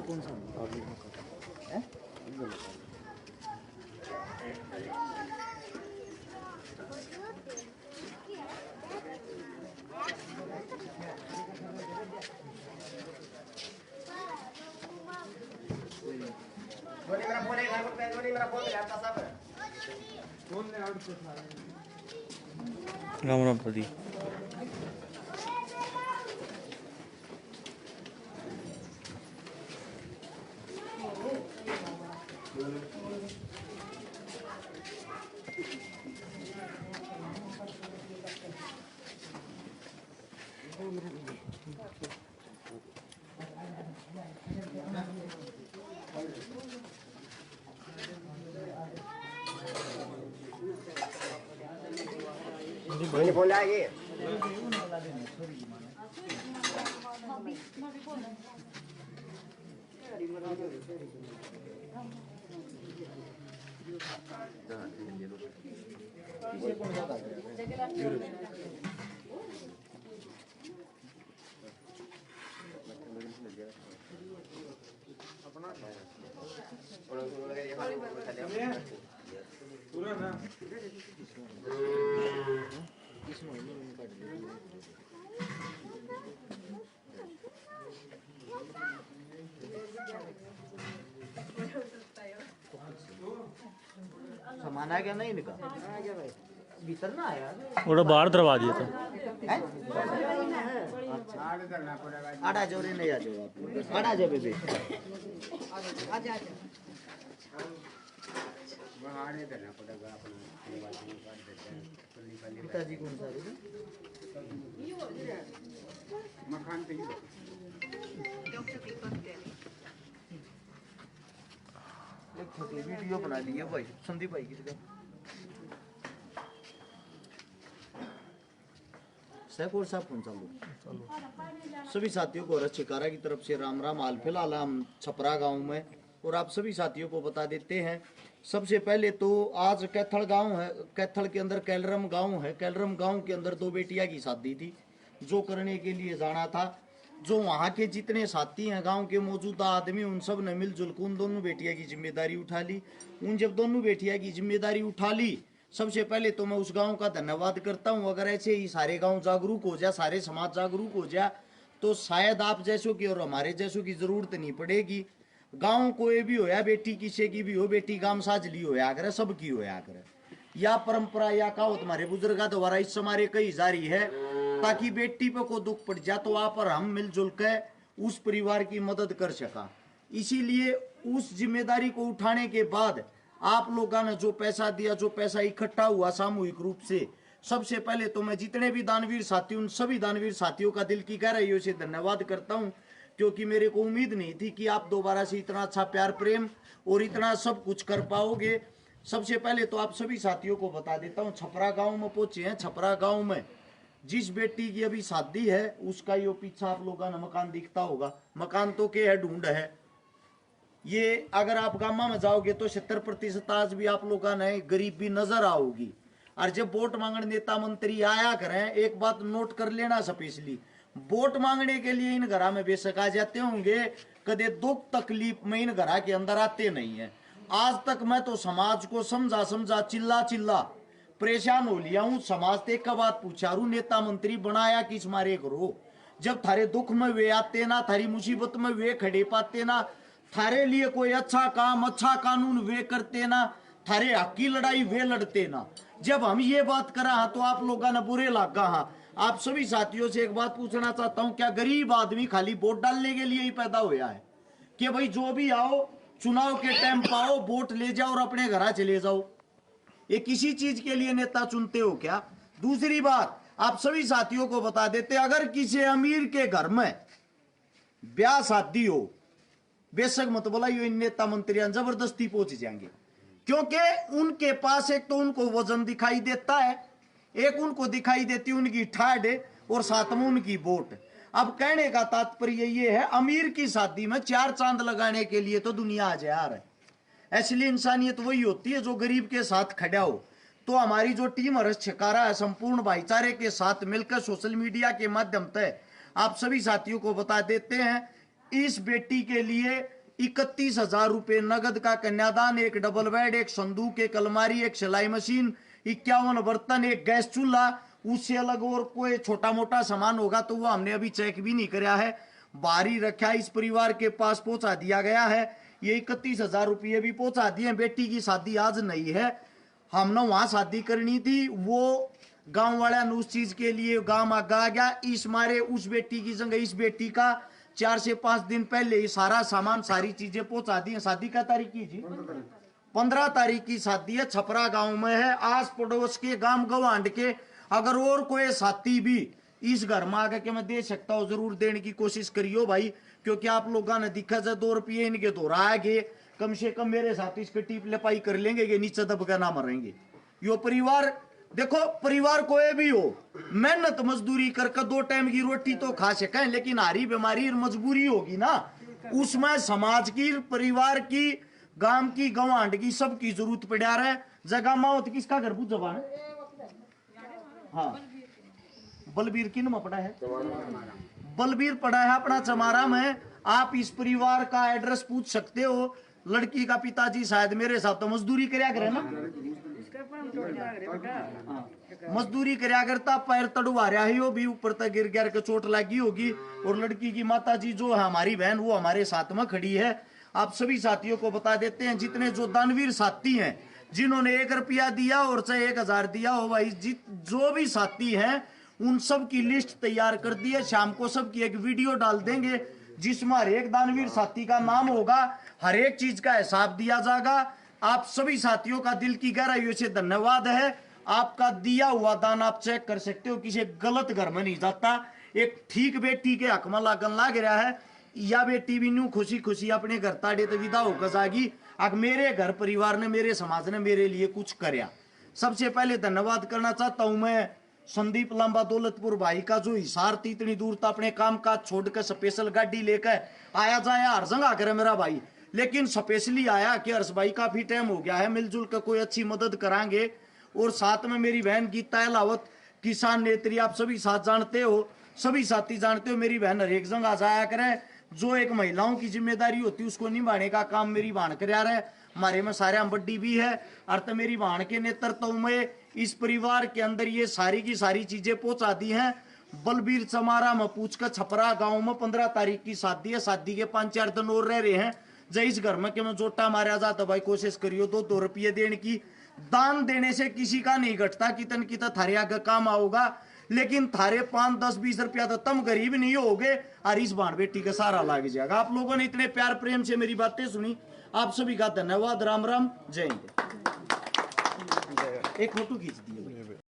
कौन सा है? राम राम पति फोन लाएगी पूरा ना सामान आ गया नहीं इनका? आ गया भाई, भीतर ना आया वो बाहर दरवा दिया था। आड़ा जोरे नहीं आ जाओ आप, आड़ा जाओ बेबी, आजा बाहर ही करना पड़ेगा अपना। पिताजी कौन सा मकान पे ही एक छोटी वीडियो बना ली है भाई संदीप भाई की जगह। सैकोर साहब कौन चालू? सभी साथियों को रक्षकारा की तरफ से राम राम। हाल फिलहाल हम छपरा गांव में और आप सभी साथियों को बता देते हैं। सबसे पहले तो आज कैथल गांव है, कैथल के अंदर कैलरम गांव है। कैलरम गांव के अंदर दो बेटियां की शादी थी जो करने के लिए जाना था। जो वहाँ के जितने साथी हैं गांव के मौजूदा आदमी, उन सब ने मिलजुल कर उन दोनों बेटियां की जिम्मेदारी उठा ली। उन जब दोनों बेटियां की जिम्मेदारी उठा ली, सबसे पहले तो मैं उस गांव का धन्यवाद करता हूं। अगर ऐसे ही सारे गांव जागरूक हो जाए, सारे समाज जागरूक हो जाए, तो शायद आप जैसों की और हमारे जैसों की जरूरत नहीं पड़ेगी। गांव कोई भी होया, बेटी किसी की भी हो, बेटी गांव साजली होया करे, सबकी होया करे। या परंपरा या कहावत हमारे बुजुर्गों द्वारा इस हमारे कई जारी है, ताकि बेटी पे को दुख पड़ जाए तो वहां पर हम मिलजुल के उस परिवार की मदद कर सका। इसीलिए उस जिम्मेदारी को उठाने के बाद आप लोगों ने जो पैसा दिया, जो पैसा इकट्ठा हुआ सामूहिक रूप से, सबसे पहले तो मैं जितने भी दानवीर साथी, उन सभी दानवीर साथियों का दिल की गहराइयों से धन्यवाद करता हूं, क्योंकि मेरे को उम्मीद नहीं थी कि आप दोबारा से इतना अच्छा प्यार प्रेम और इतना सब कुछ कर पाओगे। सबसे पहले तो आप सभी साथियों को बता देता हूँ, छपरा गांव में पहुंचे हैं। छपरा गांव में जिस बेटी की अभी शादी है, उसका ये पीछा आप लोगों ने मकान दिखता होगा। मकान तो के है, ढूंढ है ये। अगर आप गामा में जाओगे तो 70% आज भी आप लोगों ने गरीबी नजर आओगी। और जब वोट मांगने नेता मंत्री आया करें, एक बात नोट कर लेना स्पेशली, वोट मांगने के लिए इन घरा में बेशक आ जाते होंगे, कदे दुख तकलीफ में इन घरा के अंदर आते नहीं है। आज तक मैं तो समाज को समझा समझा चिल्ला चिल्ला परेशान हो लिया हूं। समाज ते एक बात पूछा रू, नेता मंत्री बनाया किस मारे करो? जब थारे दुख में वे आते ना, थारी मुसीबत में वे खड़े पाते ना, थारे लिए कोई अच्छा काम अच्छा कानून वे करते ना, थारे हक की लड़ाई वे लड़ते ना। जब हम ये बात करा तो आप लोगों ने बुरे लगा। हाँ, आप सभी साथियों से एक बात पूछना चाहता हूं, क्या गरीब आदमी खाली वोट डालने के लिए ही पैदा हुआ है कि भाई जो भी आओ चुनाव के टाइम पाओ, वोट ले जाओ और अपने घर चले जाओ? ये किसी चीज के लिए नेता चुनते हो क्या? दूसरी बात, आप सभी साथियों को बता देते, अगर किसी अमीर के घर में ब्याह शादी हो, बेशक मत बोलाइयो, इन नेता मंत्रियां जबरदस्ती पहुंच जाएंगे, क्योंकि उनके पास एक तो उनको वजन दिखाई देता है, एक उनको दिखाई देती उनकी ठाड, और साथ में उनकी वोट। अब कहने का तात्पर्य ये है, अमीर की शादी में 4 चांद लगाने के लिए तो दुनिया आ जा रहा है। इसलिए इंसानियत वही होती है जो गरीब के साथ खड़ा हो। तो हमारी जो टीम रक्षकारा है, संपूर्ण भाईचारे के साथ मिलकर सोशल मीडिया के माध्यम से आप सभी साथियों को बता देते हैं, इस बेटी के लिए 31,000 रुपए नगद का कन्यादान, एक डबल बेड, एक संदूक, एक अलमारी, एक सिलाई मशीन, 51 बर्तन, एक गैस चूल्हा। उससे अलग और कोई छोटा मोटा सामान होगा तो वो हमने अभी चेक भी नहीं कराया है, बाहरी रखा इस परिवार के पास पहुंचा दिया गया है। ये 31,000 रुपये भी पहुंचा दिए। बेटी की शादी आज नहीं है, हमने वहां शादी करनी थी, वो गांव वाले ने उस चीज के लिए गांव आगा आ गया। इस मारे उस बेटी की जगह इस बेटी का 4 से 5 दिन पहले ही सारा सामान सारी चीजें पहुंचा दी। शादी का तारीख की जी 15 तारीख की शादी है, छपरा गांव में है। आस पड़ोस के गांव गवांड के अगर और कोई साथी भी इस घर में आकर के मैं दे सकता हूँ, जरूर देने की कोशिश करियो भाई, क्योंकि आप लोगों ने दिखा जाए 2 रुपये इनके दोहरा आगे, कम से कम मेरे साथ इसके टीप लपाई कर लेंगे कि नीचे दब के ना मरेंगे। यो परिवार देखो, परिवार कोई भी हो, मेहनत मजदूरी करके 2 टाइम की रोटी तो खा सके, लेकिन हारी बीमारी मजबूरी होगी ना, उसमें समाज की, परिवार की, गांव की, गवांड की, सबकी जरूरत पड़ा रहे। जगह माओ किसका घर पूछ जबान है? हाँ, बलबीर किन में पड़ा है? बलबीर पड़ा है अपना चमारा में। आप इस परिवार का एड्रेस पूछ सकते हो। लड़की का पिताजी शायद मेरे साथ तो मजदूरी करया करे ना, मजदूरी करया करता, पैर तड़वा रहा है, वो भी ऊपर तक गिर गिर के चोट लगी होगी। और लड़की की माता जी जो है हमारी बहन, वो हमारे साथ में खड़ी है। आप सभी साथियों को बता देते हैं, जितने जो दानवीर साथी हैं, जिन्होंने 1 रुपया दिया और चाहे 1,000 दिया हो, भाई जो भी साथी हैं उन सब की लिस्ट तैयार कर दी है। शाम को सबकी एक वीडियो डाल देंगे जिसमें हर एक दानवीर साथी का नाम होगा, हर एक चीज का हिसाब दिया जाएगा। आप सभी साथियों का दिल की गहराइयों से धन्यवाद है। आपका दिया हुआ दान आप चेक कर सकते हो, किसी गलत घर में नहीं जाता। एक ठीक बेटी के हक में लागन लाग रहा है, या बेटी भी न्यू खुशी खुशी अपने घर ताड़े तो विदा होकर जागी। अब मेरे घर परिवार ने, मेरे समाज ने मेरे लिए कुछ करया। सबसे पहले धन्यवाद करना चाहता हूं मैं संदीप लांबा दौलतपुर भाई का, जो हिसार थी इतनी दूर था अपने काम काज छोड़कर स्पेशल गाड़ी लेकर आया जाया हर जगह करे मेरा भाई, लेकिन स्पेशली आया कि हर्ष भाई काफी टाइम हो गया है, मिलजुल कर कोई अच्छी मदद करांगे। और साथ में मेरी बहन गीता अहलावत, किसान नेत्री, आप सभी साथ जानते हो, सभी साथी जानते हो, मेरी बहन हर एक जगह जाया करे। जो एक महिलाओं की जिम्मेदारी होती है उसको निभाने का काम मेरी बहन करा रहे। हमारे में सारे बड्डी भी है, अर्थ मेरी बहन के नेतृत्व में इस परिवार के अंदर ये सारी की सारी चीजें पहुंचा दी हैं। बलबीर चमारा में पूछकर छपरा गांव में 15 तारीख की शादी है, शादी के 5-4 दिन और रह रहे हैं। जब इस घर में मैं जोटा मारा जाता भाई, कोशिश करियो 2-2 रुपये देने की। दान देने से किसी का नहीं घटता, कितन कितना थारे आगे काम आओगा, लेकिन थारे 5, 10, 20 रुपया तो तुम गरीब नहीं होगे और इस बाण बेटी का सारा लाग जाएगा। आप लोगों ने इतने प्यार प्रेम से मेरी बातें सुनी, आप सभी का धन्यवाद। राम राम, जय हिंद। एक फोटो खींच दी।